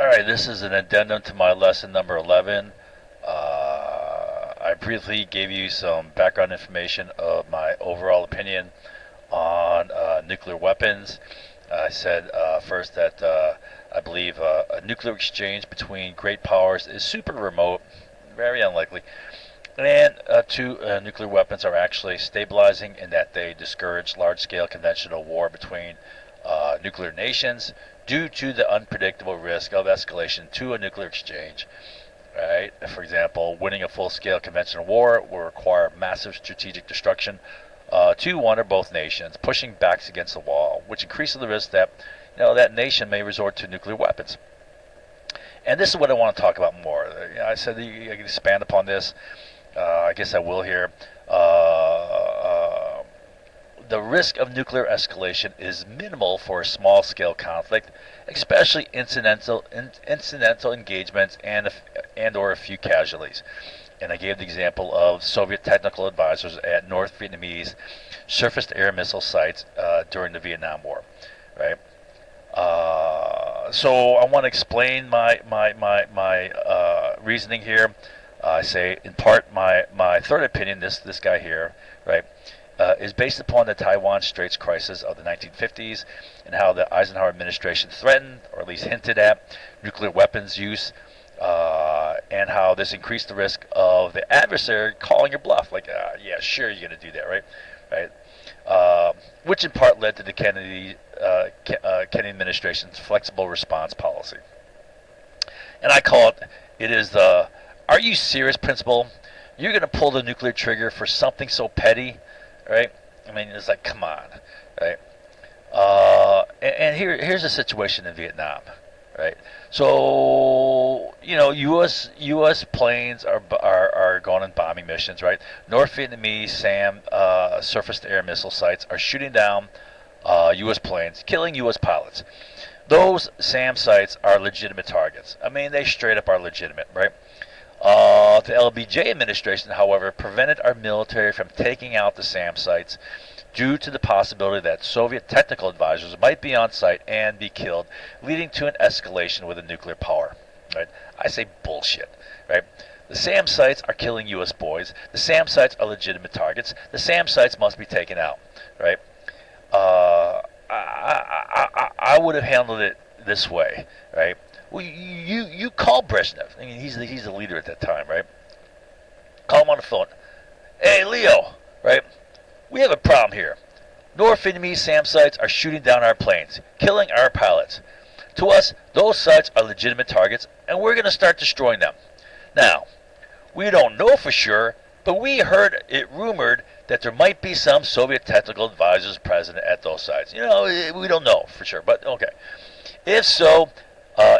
Alright, this is an addendum to my lesson number 11. I briefly gave you some background information of my overall opinion on nuclear weapons. I said first that I believe a nuclear exchange between great powers is super remote, very unlikely, and two, nuclear weapons are actually stabilizing in that they discourage large-scale conventional war between nuclear nations due to the unpredictable risk of escalation to a nuclear exchange. Right? For example, winning a full-scale conventional war will require massive strategic destruction to one or both nations, pushing backs against the wall, which increases the risk that that nation may resort to nuclear weapons. And this is what I want to talk about more. I said I can expand upon this. I guess I will here. The risk of nuclear escalation is minimal for a small-scale conflict, especially incidental engagements and or a few casualties. And I gave the example of Soviet technical advisors at North Vietnamese surface-to-air missile sites during the Vietnam War, right? So I want to explain my reasoning here. I say, in part, my third opinion, this guy here, right, is based upon the Taiwan Straits crisis of the 1950s and how the Eisenhower administration threatened, or at least hinted at, nuclear weapons use, and how this increased the risk of the adversary calling your bluff, like, yeah, sure, you're going to do that, right? Which in part led to the Kennedy administration's flexible response policy. And I call it is the "Are you serious?" principle. You're going to pull the nuclear trigger for something so petty, right? I mean, it's like, come on, right? And here's the situation in Vietnam, right? So U.S. planes are going on bombing missions, right? North Vietnamese SAM surface-to-air missile sites are shooting down U.S. planes, killing U.S. pilots. Those SAM sites are legitimate targets. I mean, they straight up are legitimate, right? The LBJ administration, however, prevented our military from taking out the SAM sites due to the possibility that Soviet technical advisors might be on site and be killed, leading to an escalation with a nuclear power. Right? I say bullshit. Right? The SAM sites are killing U.S. boys. The SAM sites are legitimate targets. The SAM sites must be taken out. Right? I would have handled it this way. Right? Well, you call Brezhnev. I mean, he's the leader at that time, right? Call him on the phone. Hey, Leo, right? We have a problem here. North Vietnamese SAM sites are shooting down our planes, killing our pilots. To us, those sites are legitimate targets, and we're going to start destroying them. Now, we don't know for sure, but we heard it rumored that there might be some Soviet technical advisors present at those sites. We don't know for sure, but okay. If so,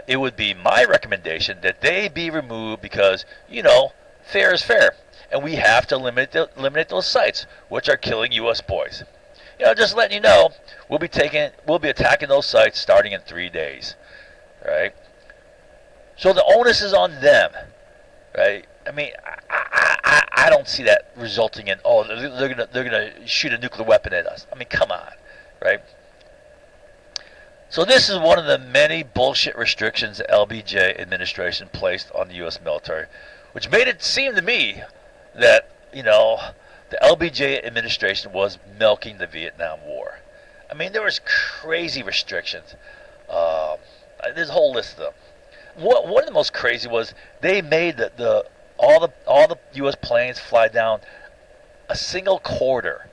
it would be my recommendation that they be removed because, fair is fair. And we have to eliminate those sites, which are killing U.S. boys. Just letting you know, we'll be attacking those sites starting in 3 days, right? So the onus is on them, right? I mean, I don't see that resulting in they're gonna shoot a nuclear weapon at us. I mean, come on, right? So this is one of the many bullshit restrictions the LBJ administration placed on the U.S. military, which made it seem to me that, the LBJ administration was milking the Vietnam War. I mean, there was crazy restrictions. There's a whole list of them. One of the most crazy was they made all the U.S. planes fly down a single corridor,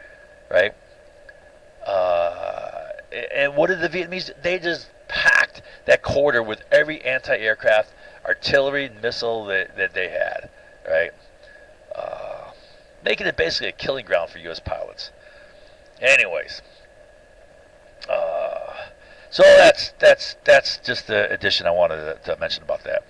right? And what did the Vietnamese do? They just packed that corridor with every anti-aircraft, artillery, and missile that they had, right? Making it basically a killing ground for U.S. pilots. Anyways, so that's just the addition I wanted to mention about that.